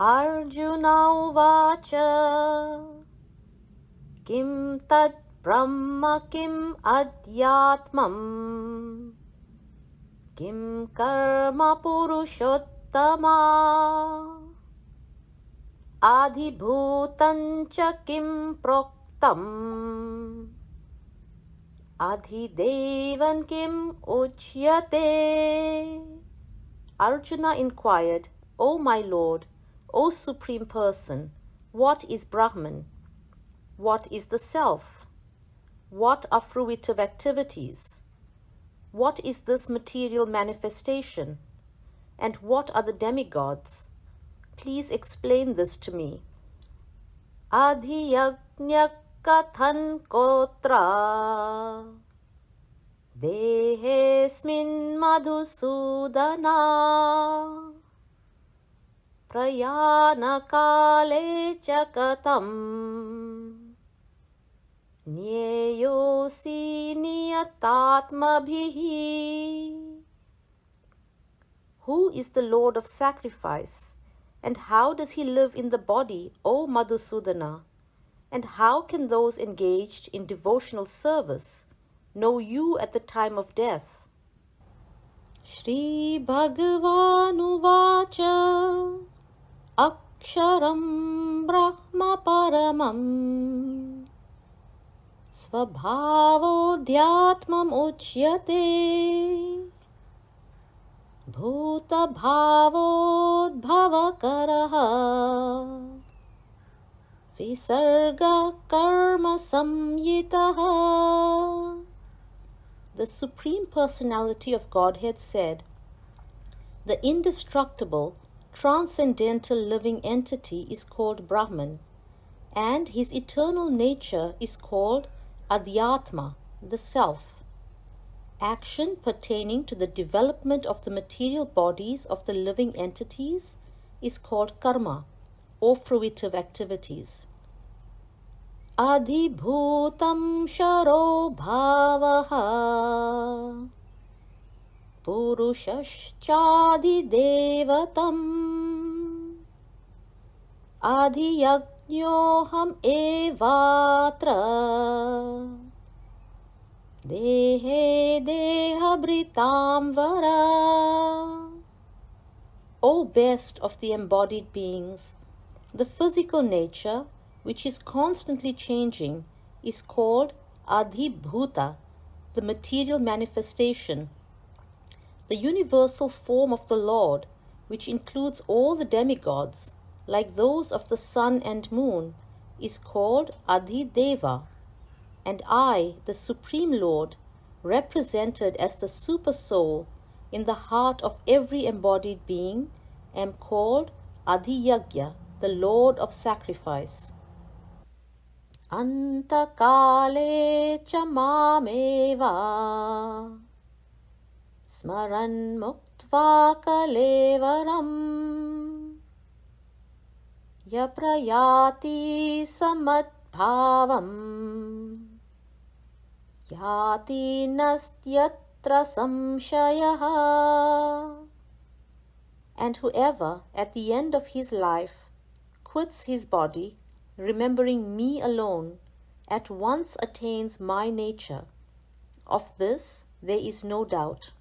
Arjuna uvacha Kim tad brahma kim adhyatmam Kim karma purushottama Adhibhutancha kim proktam Adhidevan kim uchyate. Arjuna inquired, O my Lord, O Supreme Person, what is Brahman? What is the Self? What are fruitive activities? What is this material manifestation? And what are the demigods? Please explain this to me. Adhiyajna kathan kotra Dehesmin madhusudana Prayana kale chakatam Nyeyosi niyatatmabhihi. Who is the Lord of sacrifice? And how does he live in the body, O Madhusudana? And how can those engaged in devotional service know you at the time of death? Shree Bhagavanu Vacha Aksharam Brahma Paramam Svabhavodhyatmam Uchyate Bhuta Bhavodbhavakaraha Visarga Karma Samyitaha. The Supreme Personality of Godhead said, the indestructible, transcendental living entity is called Brahman, and his eternal nature is called Adhyatma, the Self. Action pertaining to the development of the material bodies of the living entities is called karma, or fruitive activities. Adhibhutam sharo bhavaha Purushaschadi devatam Adhiyajnyoham evatra Dehe dehabritam vara. O best of the embodied beings, the physical nature, which is constantly changing, is called Adhibhuta, the material manifestation. The universal form of the Lord, which includes all the demigods, like those of the sun and moon, is called Adhideva. And I, the Supreme Lord, represented as the Super Soul in the heart of every embodied being, am called Adhiyagya, the Lord of Sacrifice. Antakale cha mameva Smaran muktva kalevaram Yaprayati samadbhavam Yati nastyatra samshayaha. And whoever, at the end of his life, quits his body, remembering me alone, at once attains my nature. Of this there is no doubt.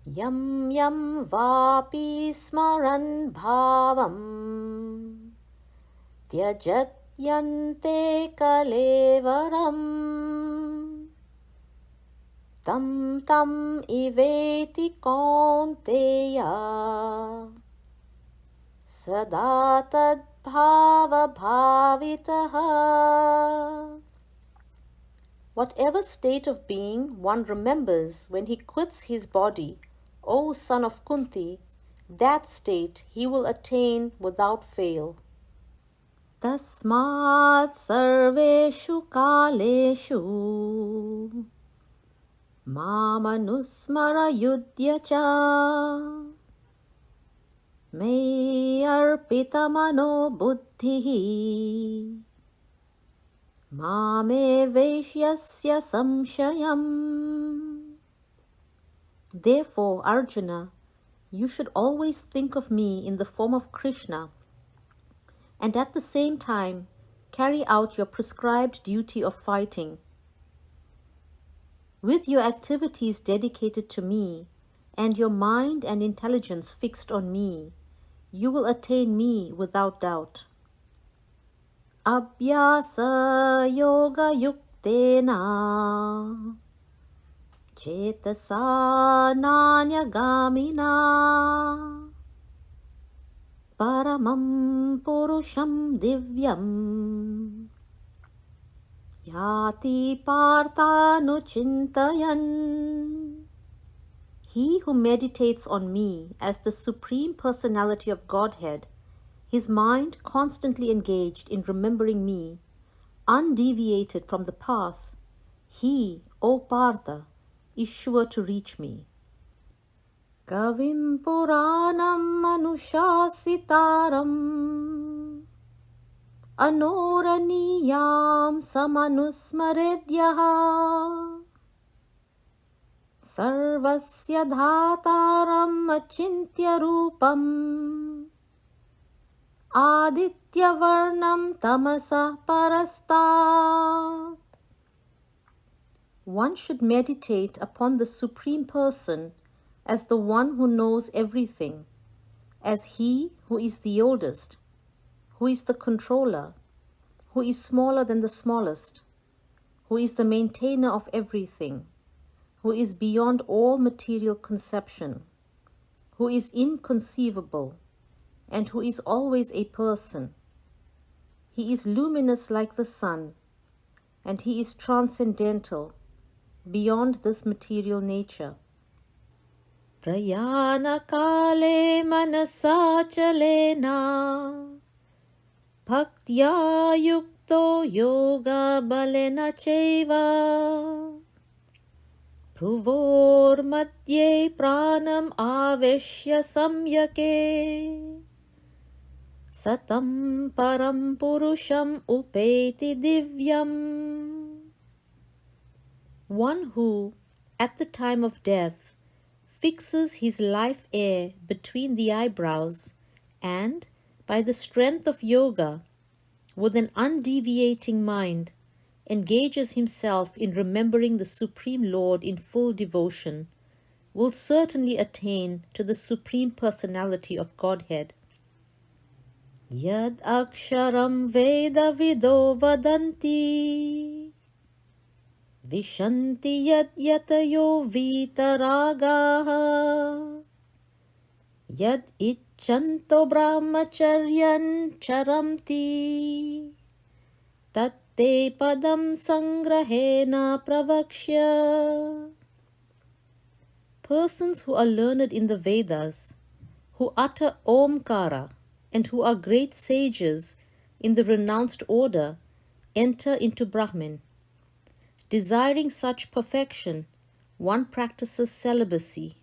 Yam yam vapi smaran bhavam Tyajat yante kalevaram Tam tam iveti kaunteya Sada tad bhava bhavitaha. Whatever state of being one remembers when he quits his body, O son of Kunti, that state he will attain without fail. Tasmat sarveshu kaleshu Mamanusmara yudhya Me arpita mano buddhihi Mame veshyasya samshayam. Therefore, Arjuna, you should always think of me in the form of Krishna and at the same time carry out your prescribed duty of fighting. With your activities dedicated to me, and your mind and intelligence fixed on me, you will attain me without doubt. Abhyasa yoga yuktena cetasa nanya paramam purusham divyam yati parthanuchintayan. He who meditates on me as the Supreme Personality of Godhead, his mind constantly engaged in remembering me, undeviated from the path, he, O Partha, is sure to reach me. Kavim Puranam Anushasitaram Anoraniyam Samanusmaredyaha Sarvasya Dhataram Achintya Rupam Aditya Varnam Tamasa Parastat. One should meditate upon the Supreme Person as the one who knows everything, as he who is the oldest, who is the controller, who is smaller than the smallest, who is the maintainer of everything, who is beyond all material conception, who is inconceivable, and who is always a person. He is luminous like the sun, and he is transcendental, beyond this material nature. Prayana kale manasachalena bhaktya yukto yoga balena cheva Pruvor madhye pranam aveshya samyake satam param purusham upeti divyam. One who, at the time of death, fixes his life air between the eyebrows and, by the strength of yoga, with an undeviating mind, engages himself in remembering the Supreme Lord in full devotion, will certainly attain to the Supreme Personality of Godhead. Yad aksharam veda vido vadanti vishanti yad yatayo vitaragaha yad icchanto brahmacharyan charamti tat te padam sangrahena pravakshya. Persons who are learned in the Vedas, who utter Omkara, and who are great sages in the renounced order, enter into Brahman. Desiring such perfection, one practices celibacy.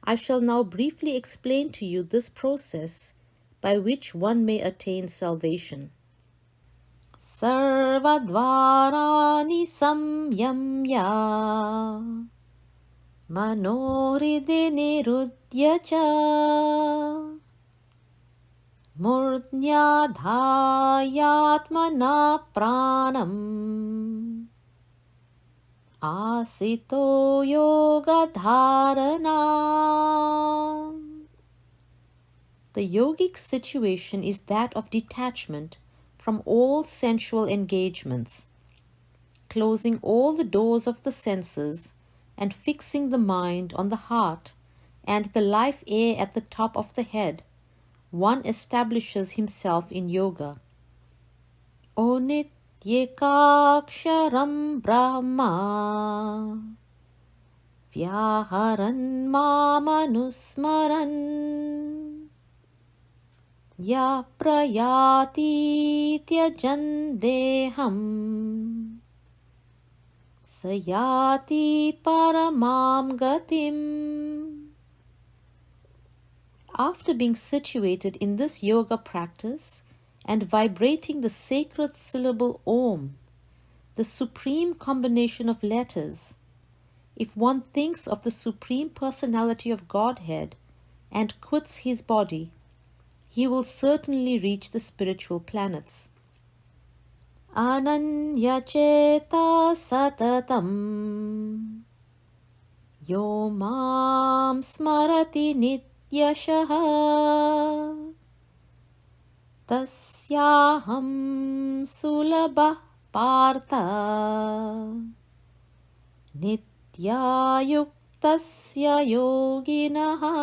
I shall now briefly explain to you this process by which one may attain salvation. Sarvadvarani samyamya manoride nirudhyacha murdhyadhayatmana pranam asito yoga dharana. The yogic situation is that of detachment from all sensual engagements, closing all the doors of the senses and fixing the mind on the heart and the life air at the top of the head. One establishes himself in yoga. O nityekaksharam brahma vyaharan mamanusmaran ya prayati tyajan deham sayati paramam gatim. After being situated in this yoga practice and vibrating the sacred syllable Om, the supreme combination of letters, if one thinks of the Supreme Personality of Godhead and quits his body, he will certainly reach the spiritual planets. Ananyacheta satatam yo mam smarati nityashaha tasyaham sulabha partha nityayuktasya yoginaha.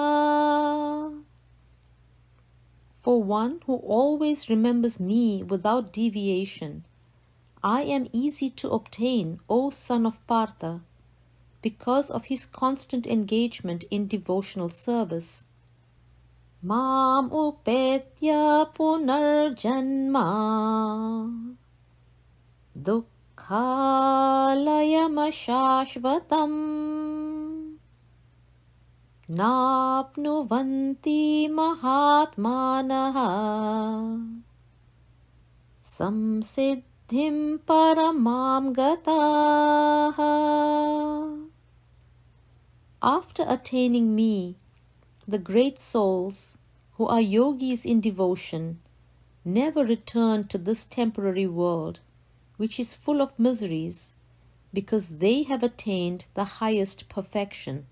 For one who always remembers me without deviation, I am easy to obtain, O son of Partha, because of his constant engagement in devotional service. Mam upetya punarjanma dukkhalayamashashvatam napnuvanti mahatmanaha samsiddhim paramam gataha. After attaining me, the great souls, who are yogis in devotion, never return to this temporary world, which is full of miseries, because they have attained the highest perfection.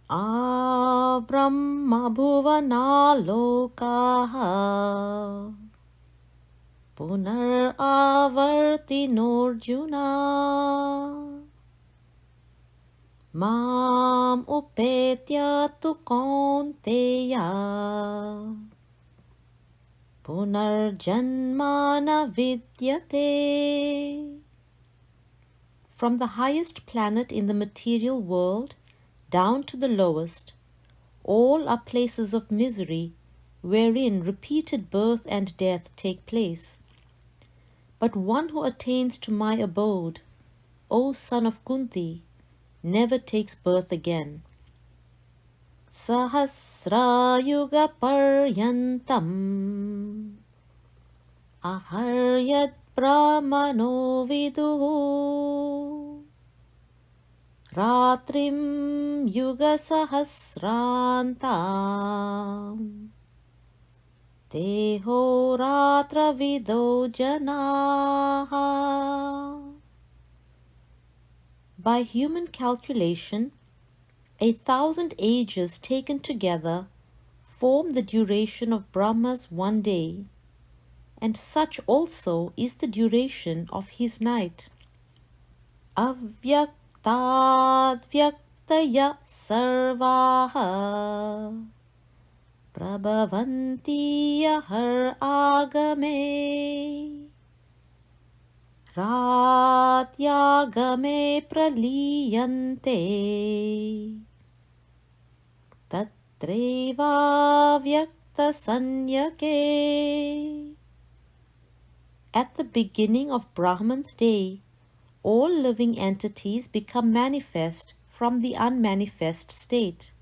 Brahma bhuvana lokaha punar avartinorjuna mam upetya tu kaunteya punarjanmana vidyate. From the highest planet in the material world down to the lowest, all are places of misery wherein repeated birth and death take place. But one who attains to my abode, O son of Kunti, never takes birth again. Sahasra yuga paryantam aharyat brahmano viduhu ratrim yuga sahasrantam teho ratra vido janaha. By human calculation, 1,000 ages taken together form the duration of Brahma's one day, and such also is the duration of his night. Avyaktadvyaktaya sarvaha prabhavanti yahar agame ratyagame praliyante tatreva vyakta sanyake. At the beginning of Brahman's day, all living entities become manifest from the unmanifest state,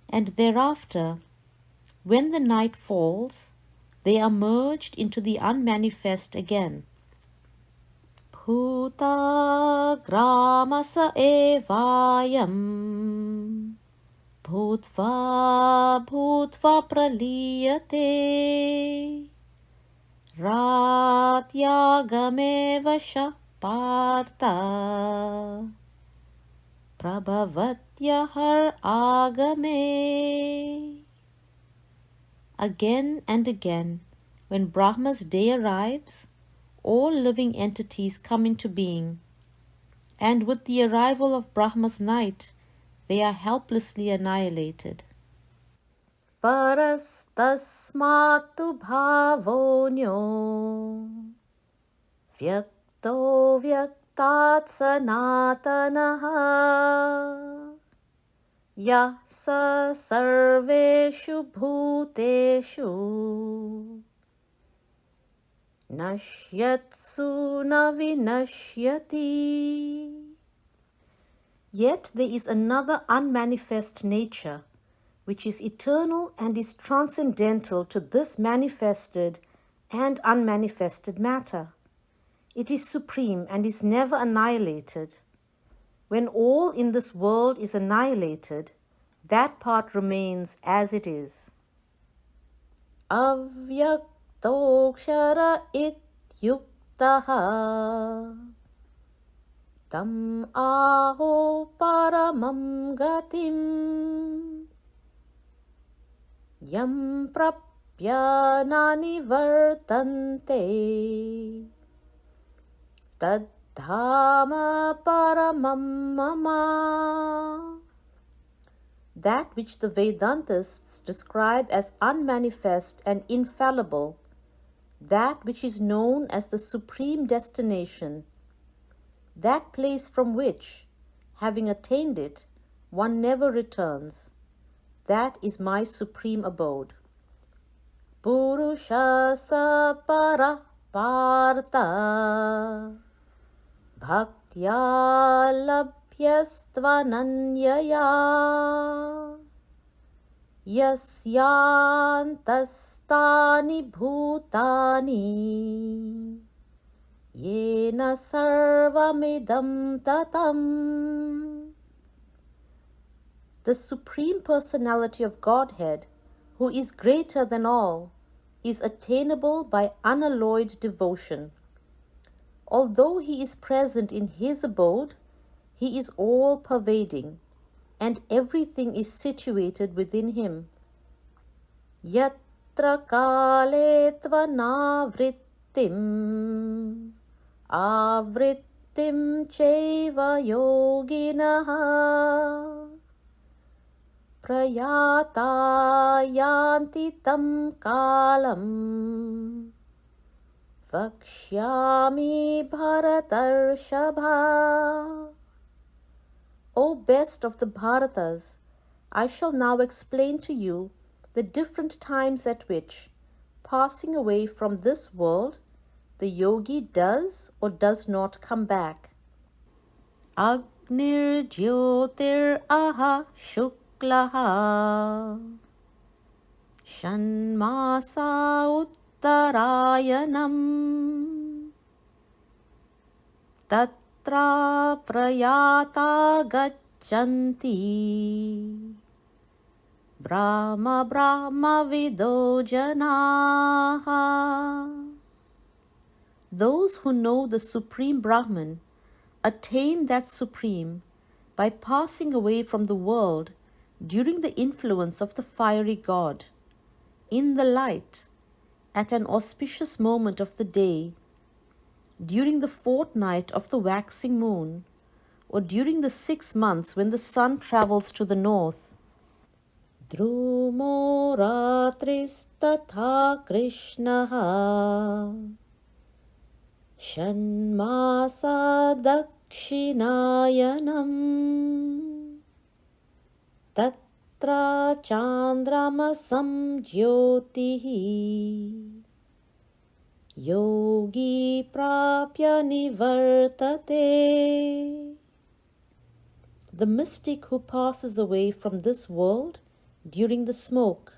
and thereafter, when the night falls, they are merged into the unmanifest again. Bhuta gramasa evayam bhutva bhutva praliyate ratyagame vasha partha prabhavatyahar agame. Again and again, when Brahma's day arrives, all living entities come into being, and with the arrival of Brahma's night, they are helplessly annihilated. Parastasmatu bhavonyo vyakto vyaktat sanatanaha yasa sarveshu bhuteshu nashyatsu na vinashyati. Yet there is another unmanifest nature, which is eternal and is transcendental to this manifested and unmanifested matter. It is supreme and is never annihilated. When all in this world is annihilated, that part remains as it is. अव्यक्तोऽक्षर इत्युक्तः तम् आहो परमं गतिम् यं प्रप्य न निवर्तन्ते तद्धाम paramam mama. That which the Vedantists describe as unmanifest and infallible, that which is known as the supreme destination, that place from which, having attained it, one never returns, that is my supreme abode. Purusha para partha bhaktya labhyastvananyaya yasyantastani bhutani yena sarvamidam tatam. The Supreme Personality of Godhead, who is greater than all, is attainable by unalloyed devotion. Although he is present in his abode, he is all-pervading, and everything is situated within him. Yatra kale tvanavrittim avrittim chaiva yoginaha prayata yanti tam kalam vakshyami bharatarshava. O best of the Bharatas, I shall now explain to you the different times at which, passing away from this world, the yogi does or does not come back. Agnir jyotir aha shuklaha shanmasa uttarayanam tatra prayata gachanti brahma vido janaha. Those who know the Supreme Brahman attain that Supreme by passing away from the world during the influence of the fiery God, in the light, at an auspicious moment of the day, during the fortnight of the waxing moon, or during the 6 months when the sun travels to the north. Dhrumo ratristatha krishnaha shanmasa dakshinayanam tatra chandramasam jyotihi yogi prapya nivartate. The mystic who passes away from this world during the smoke,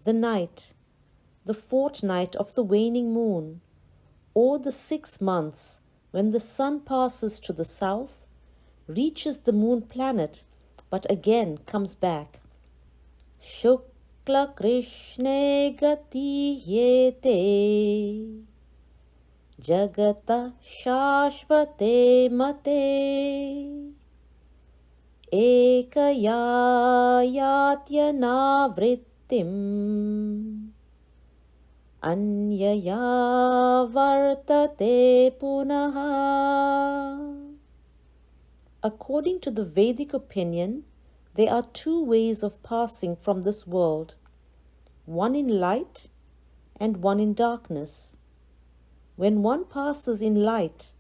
the night, the fortnight of the waning moon, or the 6 months when the sun passes to the south, reaches the moon planet, but again comes back. Shukla Krishne gati yete jagata shashvate mate ekaya yatyana vrittim anyaya vartate punaha. According to the Vedic opinion, there are 2 ways of passing from this world, one in light and one in darkness. When one passes in light,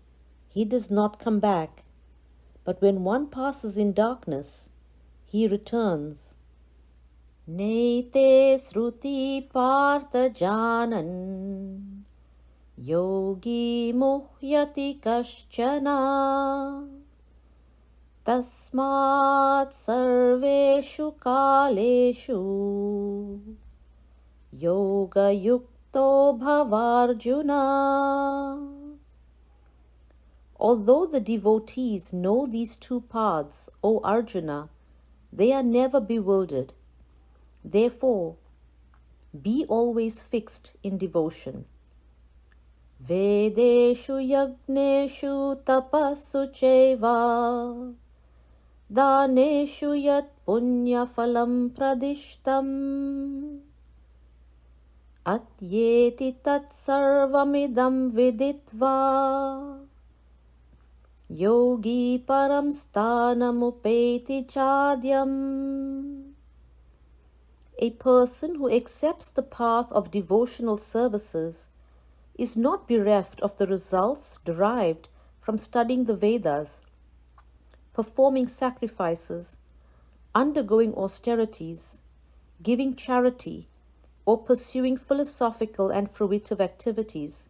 he does not come back, but when one passes in darkness, he returns. Nete sruti partha janan yogi muhyati kaschana tasmat sarveshu kaleshu yoga yukto bhavarjuna. Although the devotees know these 2 paths, O Arjuna, they are never bewildered. Therefore, Be always fixed in devotion. Vedeshu yagneshu tapasu cheva daneshu yat punya phalam pradishtam atyeti tat sarvamidam viditva yogi param sthanamupeti chadyam. A person who accepts the path of devotional services is not bereft of the results derived from studying the Vedas, performing sacrifices, undergoing austerities, giving charity, or pursuing philosophical and fruitive activities.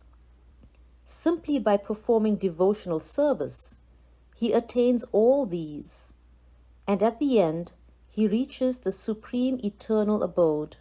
Simply by performing devotional service, he attains all these, and at the end, he reaches the supreme eternal abode.